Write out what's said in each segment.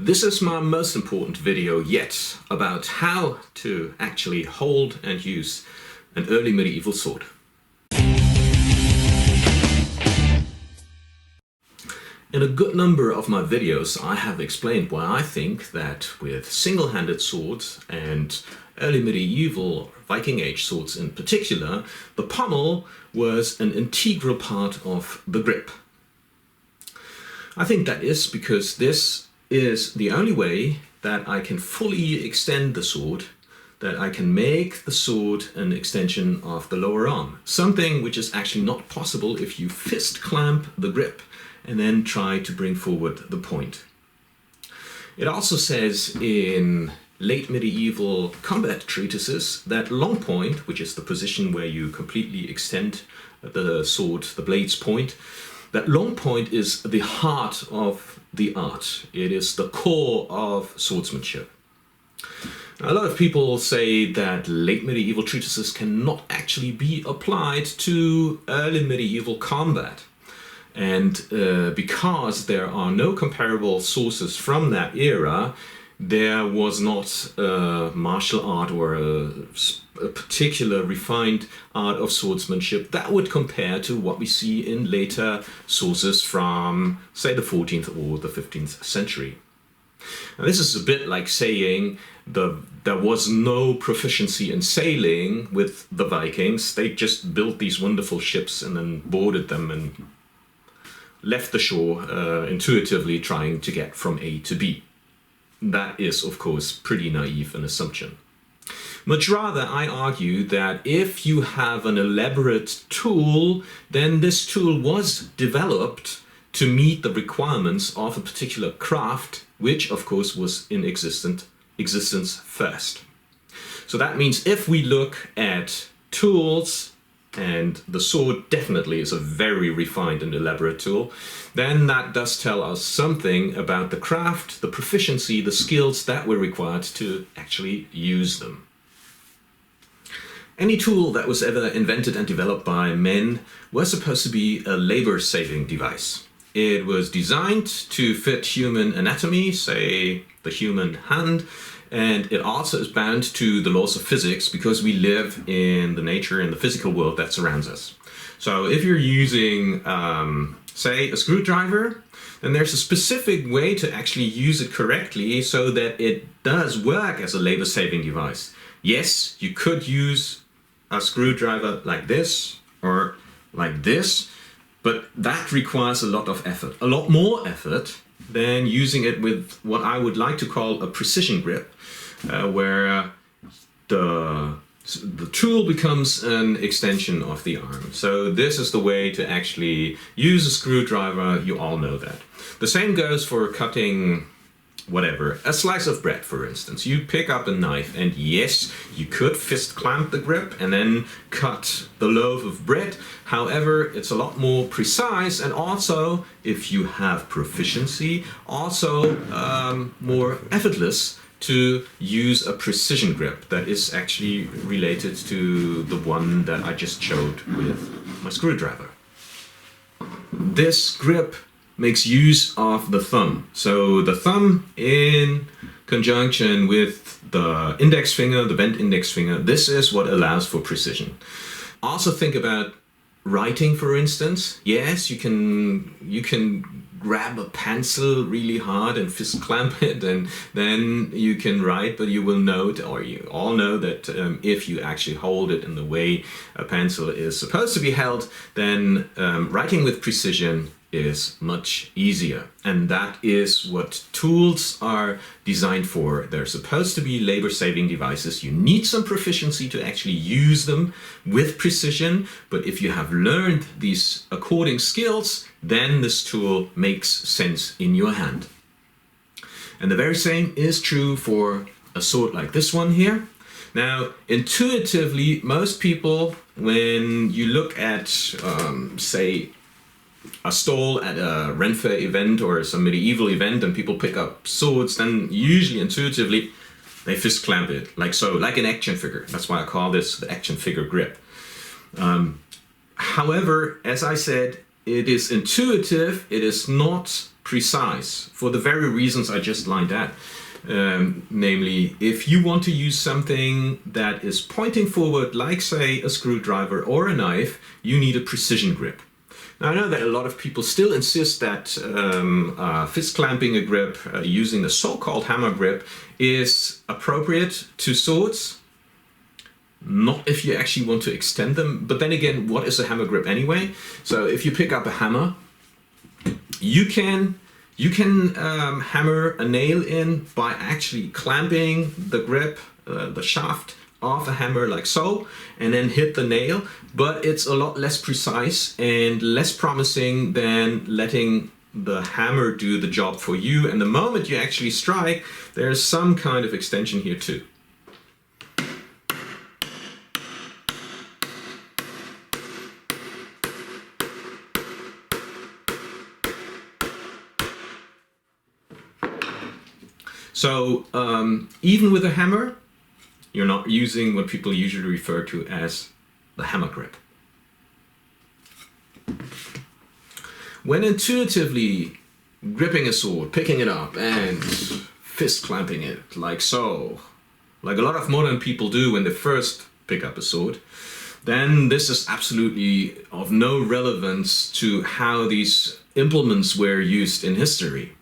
This is my most important video yet about how to actually hold and use an early medieval sword. In a good number of my videos I have explained why I think that with single-handed swords and early medieval Viking Age swords in particular, the pommel was an integral part of the grip. I think that is because this is the only way that I can fully extend the sword, that I can make the sword an extension of the lower arm. Something which is actually not possible if you fist clamp the grip and then try to bring forward the point. It also says in late medieval combat treatises that long point, which is the position where you completely extend the sword, the blade's point, that long point is the heart of the art. It is the core of swordsmanship. A lot of people say that late medieval treatises cannot actually be applied to early medieval combat. And because there are no comparable sources from that era, there was not a martial art or a particular refined art of swordsmanship that would compare to what we see in later sources from, say, the 14th or the 15th century. Now, this is a bit like saying there was no proficiency in sailing with the Vikings. They just built these wonderful ships and then boarded them and left the shore intuitively trying to get from A to B. That is, of course, pretty naive an assumption. Much rather, I argue that if you have an elaborate tool, then this tool was developed to meet the requirements of a particular craft, which, of course, was in existence first. So that means if we look at tools, and the sword definitely is a very refined and elaborate tool, then that does tell us something about the craft, the proficiency, the skills that were required to actually use them. Any tool that was ever invented and developed by men was supposed to be a labor-saving device. It was designed to fit human anatomy, say the human hand, and it also is bound to the laws of physics because we live in the nature and the physical world that surrounds us. So if you're using, say, a screwdriver, then there's a specific way to actually use it correctly so that it does work as a labor-saving device. Yes, you could use a screwdriver like this or like this, but that requires a lot of effort, a lot more effort than using it with what I would like to call a precision grip, where the tool becomes an extension of the arm. So this is the way to actually use a screwdriver. You all know that. The same goes for cutting whatever, a slice of bread, for instance. You pick up a knife and yes, you could fist clamp the grip and then cut the loaf of bread. However, it's a lot more precise, and also, if you have proficiency, also more effortless to use a precision grip that is actually related to the one that I just showed with my screwdriver. This grip makes use of the thumb. So the thumb in conjunction with the index finger, the bent index finger, this is what allows for precision. Also think about writing, for instance. Yes, you can grab a pencil really hard and fist clamp it, and then you can write, but you will note, or you all know, that if you actually hold it in the way a pencil is supposed to be held, then writing with precision is much easier. And that is what tools are designed for. They're supposed to be labor-saving devices. You need some proficiency to actually use them with precision, but if you have learned these according skills, then this tool makes sense in your hand. And the very same is true for a sword like this one here. Now, intuitively, most people, when you look at, say, a stall at a Renfair event or some medieval event and people pick up swords, then usually intuitively they fist clamp it, like so, like an action figure. That's why I call this the action figure grip. However, as I said, it is intuitive, it is not precise for the very reasons I just lined out. Namely, if you want to use something that is pointing forward, like say a screwdriver or a knife, you need a precision grip. Now, I know that a lot of people still insist that fist clamping a grip using the so-called hammer grip is appropriate to swords. Not if you actually want to extend them, but then again, what is a hammer grip anyway? So if you pick up a hammer, you can hammer a nail in by actually clamping the grip, the shaft of a hammer like so, and then hit the nail, but it's a lot less precise and less promising than letting the hammer do the job for you. And the moment you actually strike, there's some kind of extension here too. So even with a hammer, you're not using what people usually refer to as the hammer grip. When intuitively gripping a sword, picking it up and fist clamping it like so, like a lot of modern people do when they first pick up a sword, then this is absolutely of no relevance to how these implements were used in history.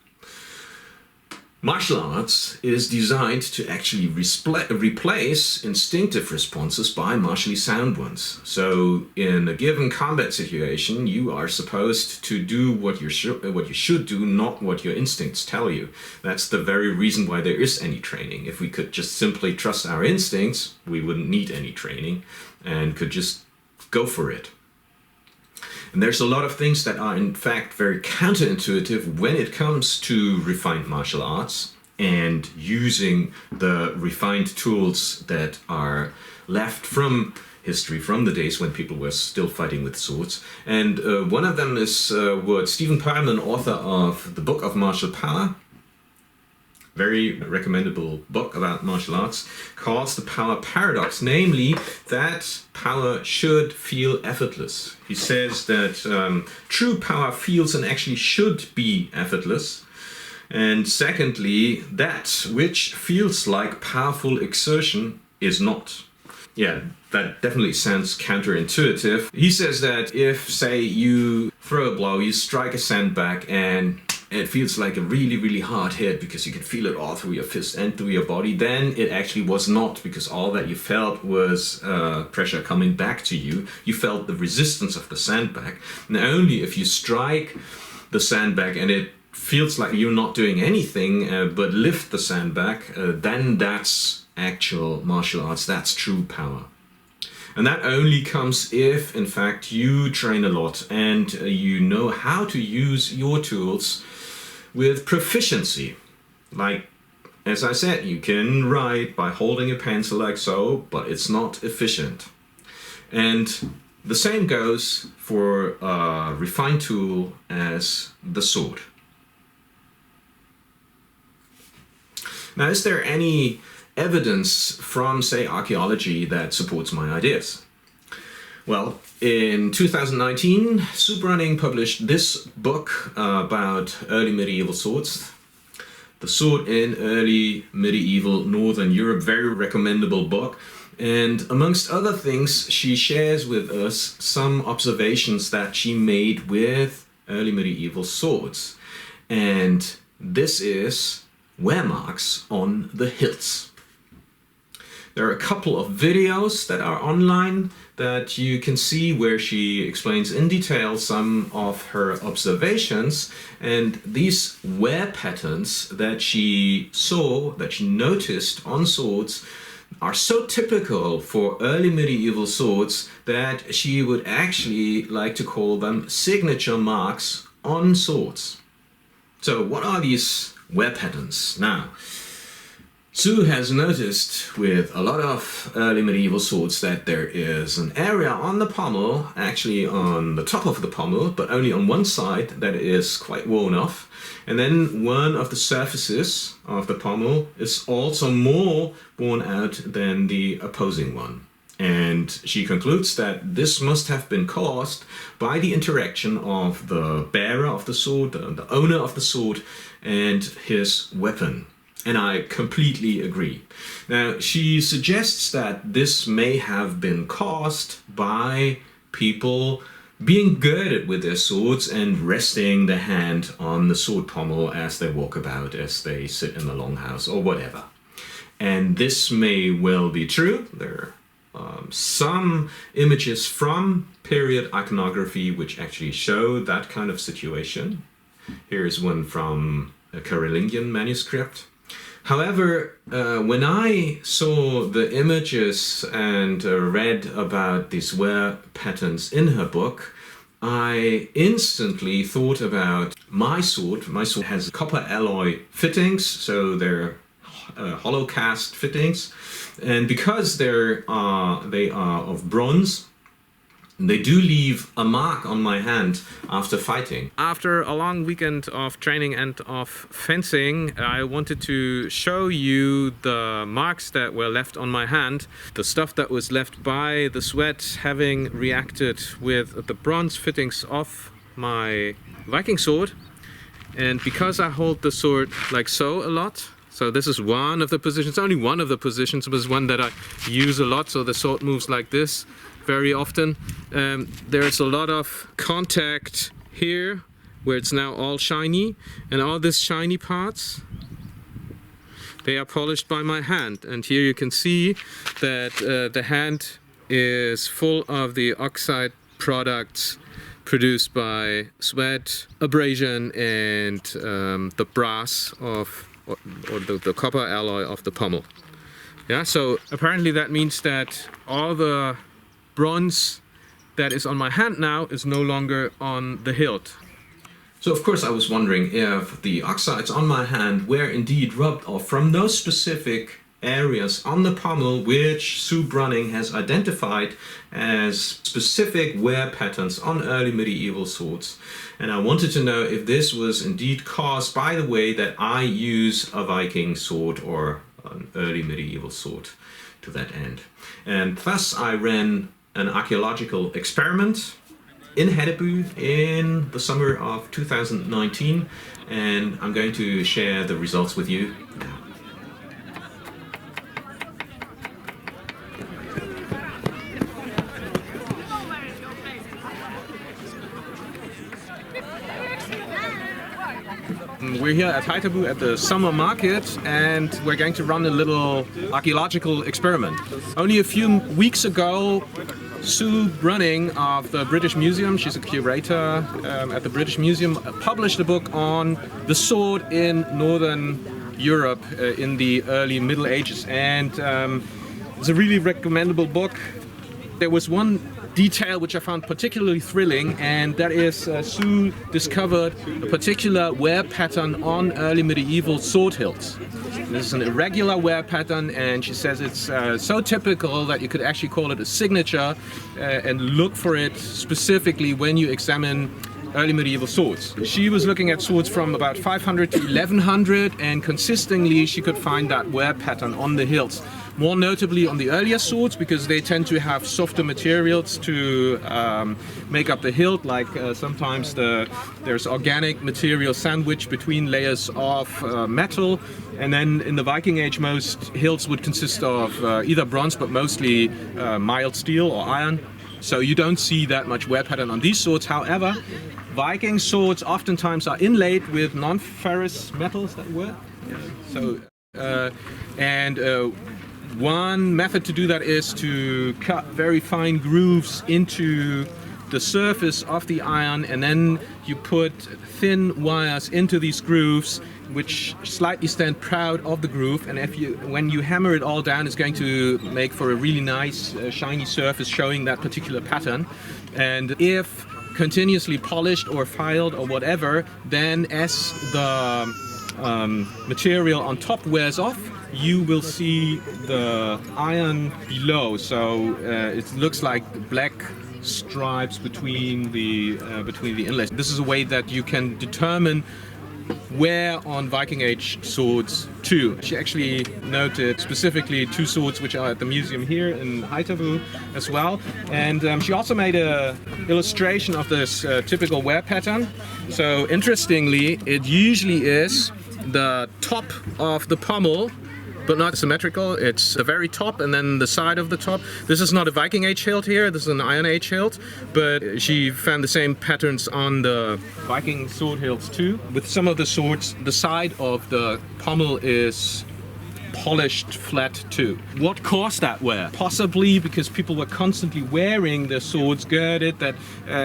Martial arts is designed to actually replace instinctive responses by martially sound ones. So in a given combat situation, you are supposed to do what you should do, not what your instincts tell you. That's the very reason why there is any training. If we could just simply trust our instincts, we wouldn't need any training and could just go for it. And there's a lot of things that are in fact very counterintuitive when it comes to refined martial arts and using the refined tools that are left from history, from the days when people were still fighting with swords. And one of them is what Stephen Perlman, author of the Book of Martial Power, very recommendable book about martial arts, calls the power paradox, namely that power should feel effortless. He says that true power feels and actually should be effortless. And secondly, that which feels like powerful exertion is not. Yeah, that definitely sounds counterintuitive. He says that if, say, you throw a blow, you strike a sandbag and it feels like a really, really hard hit because you can feel it all through your fist and through your body, then it actually was not, because all that you felt was pressure coming back to you. You felt the resistance of the sandbag. And only if you strike the sandbag and it feels like you're not doing anything but lift the sandbag, then that's actual martial arts, that's true power. And that only comes if, in fact, you train a lot and you know how to use your tools with proficiency. Like, as I said, you can write by holding a pencil like so, but it's not efficient. And the same goes for a refined tool as the sword. Now, is there any evidence from, say, archaeology that supports my ideas? Well, in 2019, Soup Running published this book about early medieval swords. The Sword in Early Medieval Northern Europe, very recommendable book. And amongst other things, she shares with us some observations that she made with early medieval swords. And this is wear marks on the hilts. There are a couple of videos that are online that you can see where she explains in detail some of her observations, and these wear patterns that she saw, that she noticed on swords, are so typical for early medieval swords that she would actually like to call them signature marks on swords. So what are these wear patterns? Now, Sue has noticed with a lot of early medieval swords that there is an area on the pommel, actually on the top of the pommel, but only on one side, that is quite worn off. And then one of the surfaces of the pommel is also more worn out than the opposing one. And she concludes that this must have been caused by the interaction of the bearer of the sword, the owner of the sword, and his weapon. And I completely agree. Now, she suggests that this may have been caused by people being girded with their swords and resting their hand on the sword pommel as they walk about, as they sit in the longhouse or whatever. And this may well be true. There are some images from period iconography which actually show that kind of situation. Here's one from a Carolingian manuscript. However, when I saw the images and read about these wear patterns in her book, I instantly thought about my sword. My sword has copper alloy fittings, so they're hollow cast fittings, and because they are of bronze, they do leave a mark on my hand after fighting. After a long weekend of training and of fencing, I wanted to show you the marks that were left on my hand, the stuff that was left by the sweat having reacted with the bronze fittings of my Viking sword. And because I hold the sword like so a lot, so this is one of the positions, only one of the positions, but it's one that I use a lot, so the sword moves like this very often. There's a lot of contact here, where it's now all shiny, and all these shiny parts, they are polished by my hand. And here you can see that the hand is full of the oxide products produced by sweat, abrasion, and the brass of or the copper alloy of the pommel. Yeah, so apparently that means that all the bronze that is on my hand now is no longer on the hilt. So of course I was wondering if the oxides on my hand were indeed rubbed off from those specific areas on the pommel which Sue Brunning has identified as specific wear patterns on early medieval swords. And I wanted to know if this was indeed caused by the way that I use a Viking sword or an early medieval sword to that end. And thus I ran an archaeological experiment in Hedeby in the summer of 2019, and I'm going to share the results with you now. We're here at Hedeby at the summer market, and we're going to run a little archaeological experiment. Only a few weeks ago, Sue Brunning of the British Museum, she's a curator at the British Museum, published a book on the sword in Northern Europe in the early Middle Ages, and it's a really recommendable book. There was one detail which I found particularly thrilling, and that is Sue discovered a particular wear pattern on early medieval sword hilts. This is an irregular wear pattern, and she says it's so typical that you could actually call it a signature and look for it specifically when you examine early medieval swords. She was looking at swords from about 500 to 1100, and consistently she could find that wear pattern on the hilts. More notably on the earlier swords, because they tend to have softer materials to make up the hilt, like sometimes there's organic material sandwiched between layers of metal. And then in the Viking Age, most hilts would consist of either bronze, but mostly mild steel or iron. So you don't see that much wear pattern on these swords. However, Viking swords oftentimes are inlaid with non-ferrous metals that were. So, one method to do that is to cut very fine grooves into the surface of the iron, and then you put thin wires into these grooves which slightly stand proud of the groove, and when you hammer it all down, it's going to make for a really nice shiny surface showing that particular pattern. And if continuously polished or filed or whatever, then as the material on top wears off, you will see the iron below, so it looks like black stripes between the inlays. This is a way that you can determine wear on Viking Age swords too. She actually noted specifically 2 swords which are at the museum here in Haithavu as well. And she also made a illustration of this typical wear pattern. So interestingly, it usually is the top of the pommel, but not symmetrical. It's the very top and then the side of the top. This is not a Viking Age hilt here, this is an Iron Age hilt, but she found the same patterns on the Viking sword hilts too. With some of the swords, the side of the pommel is polished flat too. What caused that wear? Possibly because people were constantly wearing their swords girded, that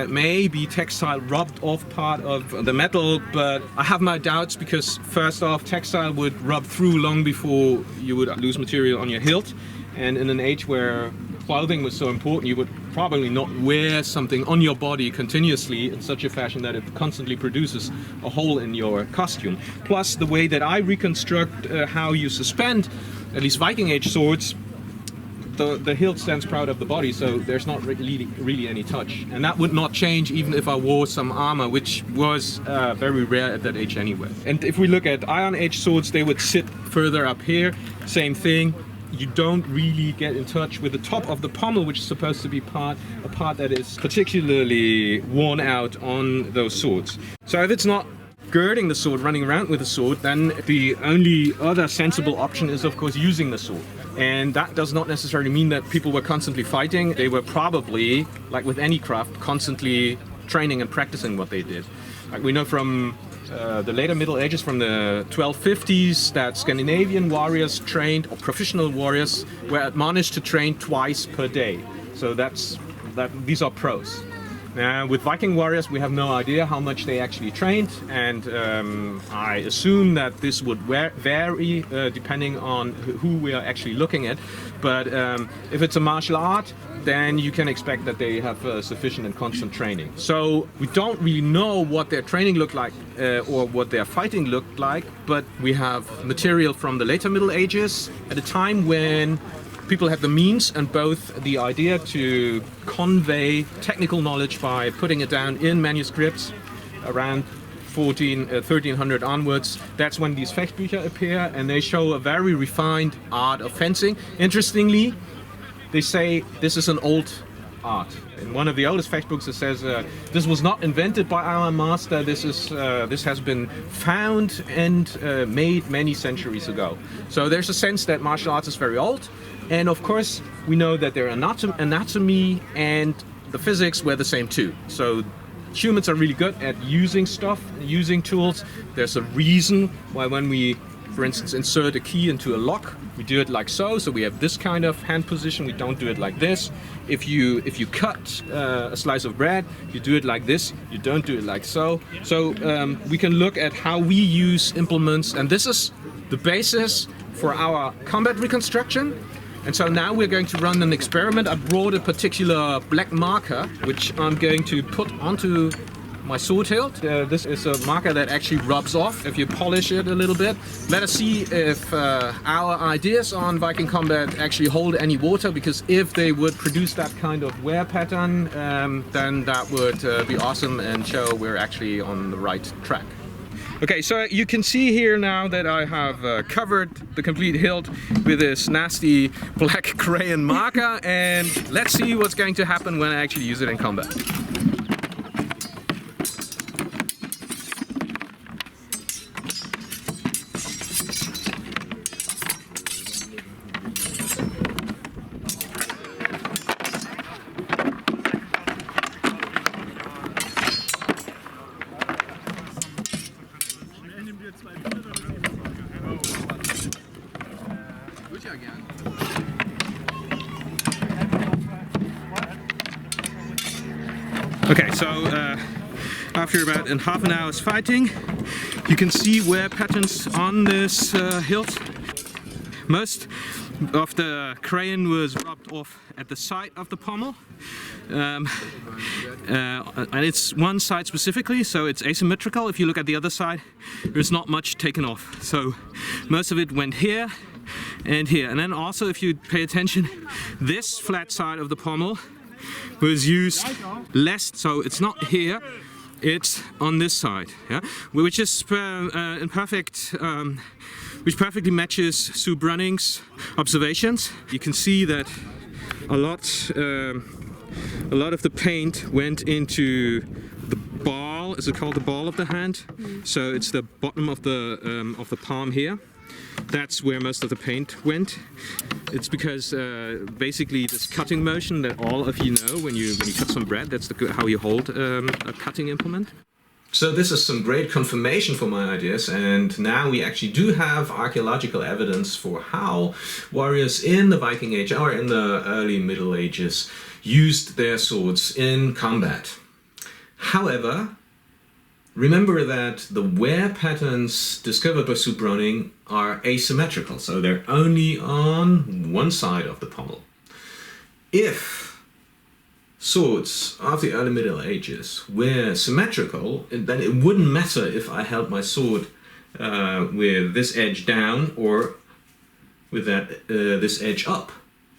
maybe textile rubbed off part of the metal, but I have my doubts because first off, textile would rub through long before you would lose material on your hilt, and in an age where clothing was so important, you would probably not wear something on your body continuously in such a fashion that it constantly produces a hole in your costume. Plus, the way that I reconstruct how you suspend at least Viking Age swords, the hilt stands proud of the body, so there's not really any touch. And that would not change even if I wore some armor, which was very rare at that age anyway. And if we look at Iron Age swords, they would sit further up here, same thing. You don't really get in touch with the top of the pommel, which is supposed to be a part that is particularly worn out on those swords. So if it's not girding the sword, running around with the sword, then the only other sensible option is of course using the sword. And that does not necessarily mean that people were constantly fighting. They were probably, like with any craft, constantly training and practicing what they did. Like we know from the later Middle Ages, from the 1250s, that Scandinavian warriors trained, or professional warriors were admonished to train twice per day. So these are pros. Now, with Viking warriors, we have no idea how much they actually trained, and I assume that this would vary depending on who we are actually looking at. But if it's a martial art, then you can expect that they have sufficient and constant training. So we don't really know what their training looked like or what their fighting looked like, but we have material from the later Middle Ages at a time when people had the means and both the idea to convey technical knowledge by putting it down in manuscripts around 1300 onwards. That's when these Fechtbücher appear, and they show a very refined art of fencing. Interestingly, they say this is an old art. In one of the oldest Fechtbooks it says this was not invented by our master, this has been found and made many centuries ago. So there's a sense that martial arts is very old. And of course, we know that their anatomy and the physics were the same too. So humans are really good at using stuff, using tools. There's a reason why when we, for instance, insert a key into a lock, we do it like so. So we have this kind of hand position. We don't do it like this. If you cut a slice of bread, you do it like this. You don't do it like so. So we can look at how we use implements, and this is the basis for our combat reconstruction. And so now we're going to run an experiment. I brought a particular black marker, which I'm going to put onto my sword hilt. This is a marker that actually rubs off if you polish it a little bit. Let us see if our ideas on Viking combat actually hold any water, because if they would produce that kind of wear pattern, then that would be awesome and show we're actually on the right track. Okay, so you can see here now that I have covered the complete hilt with this nasty black crayon marker, and let's see what's going to happen when I actually use it in combat. Okay, so after about half an hour's fighting, you can see wear patterns on this hilt. Most of the crayon was rubbed off at the side of the pommel, and it's one side specifically, so it's asymmetrical. If you look at the other side, there's not much taken off, so most of it went here and here. And then also, if you pay attention, this flat side of the pommel was used less, so it's not here, it on this side, yeah, which is in perfect, which perfectly matches Sue Brunning's observations. You can see that a lot of the paint went into the ball. Is it called the ball of the hand? So it's the bottom of the palm here. That's where most of the paint went. It's because basically this cutting motion that all of you know when you cut some bread, that's how you hold a cutting implement. So this is some great confirmation for my ideas, and now we actually do have archaeological evidence for how warriors in the Viking Age or in the early Middle Ages used their swords in combat. However, remember that the wear patterns discovered by Sue Brunning are asymmetrical, so they're only on one side of the pommel. If swords of the early Middle Ages were symmetrical, then it wouldn't matter if I held my sword with this edge down or with this edge up.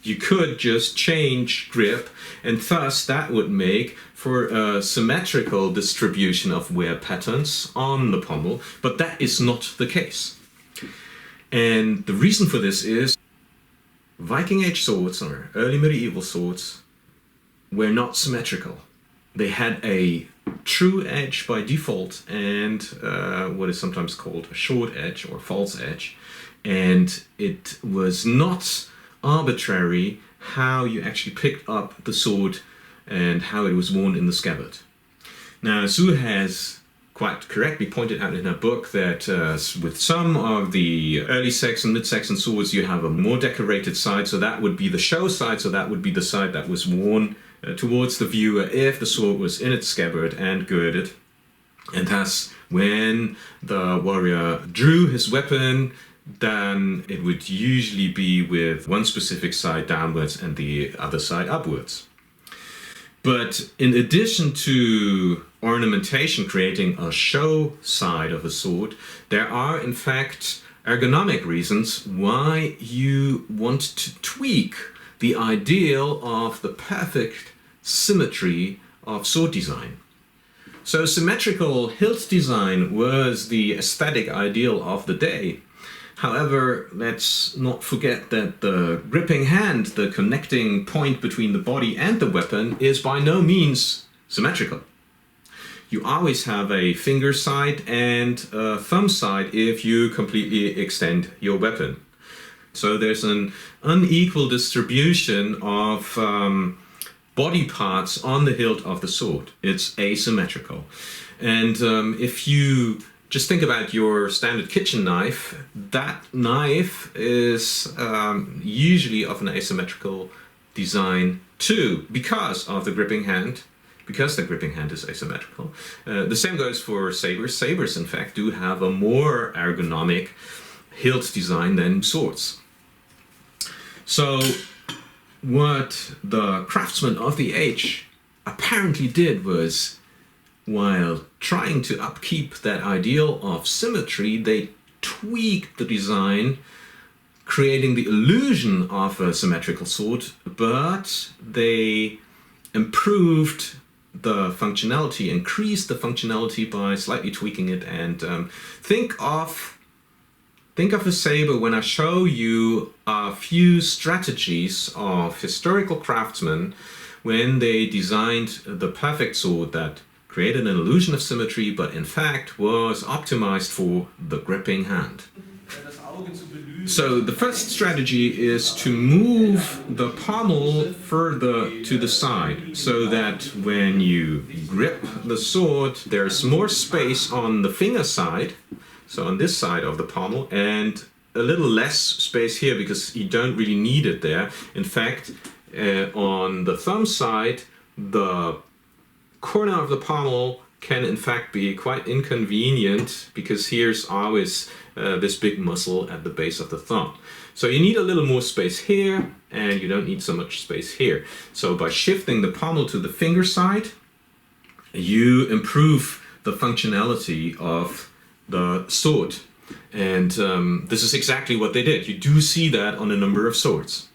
You could just change grip, and thus that would make for a symmetrical distribution of wear patterns on the pommel, but that is not the case. And the reason for this is Viking Age swords, or early medieval swords, were not symmetrical. They had a true edge by default and what is sometimes called a short edge or false edge, and it was not arbitrary how you actually picked up the sword and how it was worn in the scabbard. Now, Sue has quite correctly pointed out in her book that with some of the early Saxon, mid-Saxon swords, you have a more decorated side, so that would be the show side, so that would be the side that was worn towards the viewer if the sword was in its scabbard and girded. And thus, when the warrior drew his weapon, then it would usually be with one specific side downwards and the other side upwards. But in addition to ornamentation creating a show side of a sword, there are in fact ergonomic reasons why you want to tweak the ideal of the perfect symmetry of sword design. So symmetrical hilt design was the aesthetic ideal of the day. However, let's not forget that the gripping hand, the connecting point between the body and the weapon, is by no means symmetrical. You always have a finger side and a thumb side if you completely extend your weapon. So there's an unequal distribution of body parts on the hilt of the sword. It's asymmetrical. And if you just think about your standard kitchen knife, that knife is usually of an asymmetrical design too, because of the gripping hand, because the gripping hand is asymmetrical. The same goes for sabers. Sabers, in fact, do have a more ergonomic hilt design than swords. So what the craftsmen of the age apparently did was, while trying to upkeep that ideal of symmetry, they tweaked the design, creating the illusion of a symmetrical sword, but they improved the functionality, increased the functionality by slightly tweaking it. And think of a saber when I show you a few strategies of historical craftsmen when they designed the perfect sword that created an illusion of symmetry, but in fact was optimized for the gripping hand. So the first strategy is to move the pommel further to the side, so that when you grip the sword, there's more space on the finger side, so on this side of the pommel, and a little less space here because you don't really need it there. In fact, on the thumb side, the corner of the pommel can in fact be quite inconvenient because here's always this big muscle at the base of the thumb. So you need a little more space here and you don't need so much space here. So by shifting the pommel to the finger side, you improve the functionality of the sword. And this is exactly what they did. You do see that on a number of swords.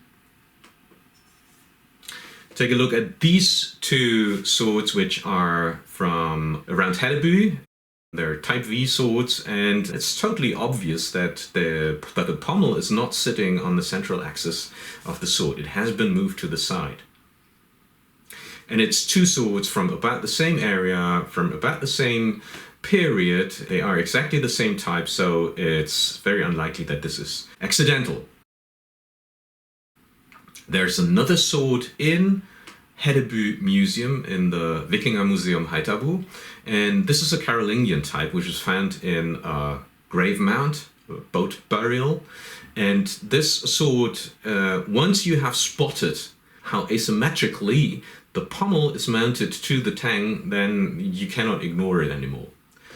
Take a look at these two swords, which are from around Hedeby. They're Type V swords, and it's totally obvious that the pommel is not sitting on the central axis of the sword. It has been moved to the side. And it's two swords from about the same area, from about the same period. They are exactly the same type, so it's very unlikely that this is accidental. There's another sword in Hedeby Museum in the Viking Museum Haithabu, and this is a Carolingian type which is found in a grave mound, a boat burial. And this sword, once you have spotted how asymmetrically the pommel is mounted to the tang, then you cannot ignore it anymore.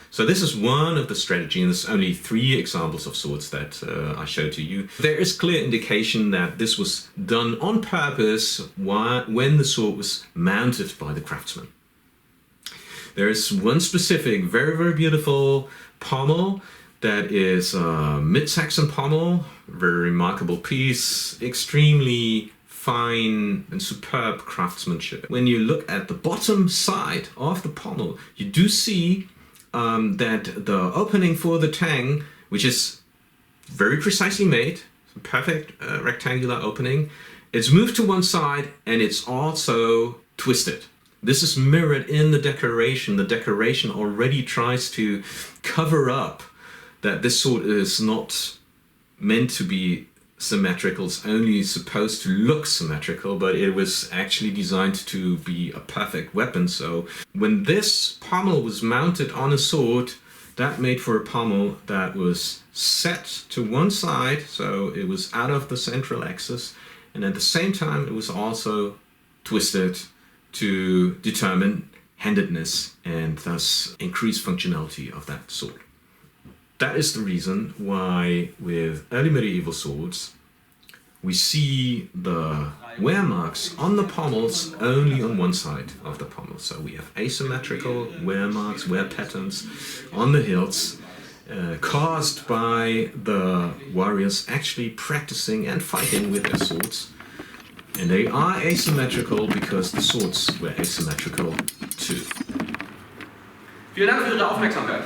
So this is one of the strategies, and there's only 3 examples of swords that I showed to you. There is clear indication that this was done on purpose when the sword was mounted by the craftsman. There is one specific, very, very beautiful pommel that is a mid-Saxon pommel, very remarkable piece, extremely fine and superb craftsmanship. When you look at the bottom side of the pommel, you do see that the opening for the tang, which is very precisely made, perfect rectangular opening, it's moved to one side and it's also twisted. This is mirrored in the decoration. The decoration already tries to cover up that this sword is not meant to be symmetrical, it's only supposed to look symmetrical, but it was actually designed to be a perfect weapon. So when this pommel was mounted on a sword, that made for a pommel that was set to one side, so it was out of the central axis, and at the same time it was also twisted to determine handedness and thus increase functionality of that sword. That is the reason why with early medieval swords we see the wear marks on the pommels only on one side of the pommel. So we have asymmetrical wear marks, wear patterns on the hilts caused by the warriors actually practicing and fighting with their swords. And they are asymmetrical because the swords were asymmetrical too. Vielen Dank für Ihre Aufmerksamkeit.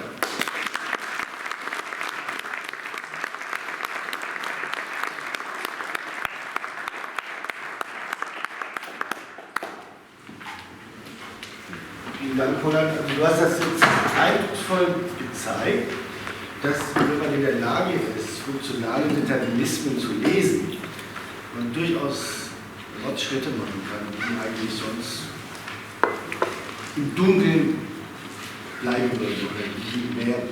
Vielen Dank, Roland. Also du hast das jetzt eindrucksvoll gezeigt, dass wenn man in der Lage ist, funktionale Determinismen zu lesen, man durchaus Fortschritte machen kann, die eigentlich sonst im Dunkeln bleiben würden oder die mehr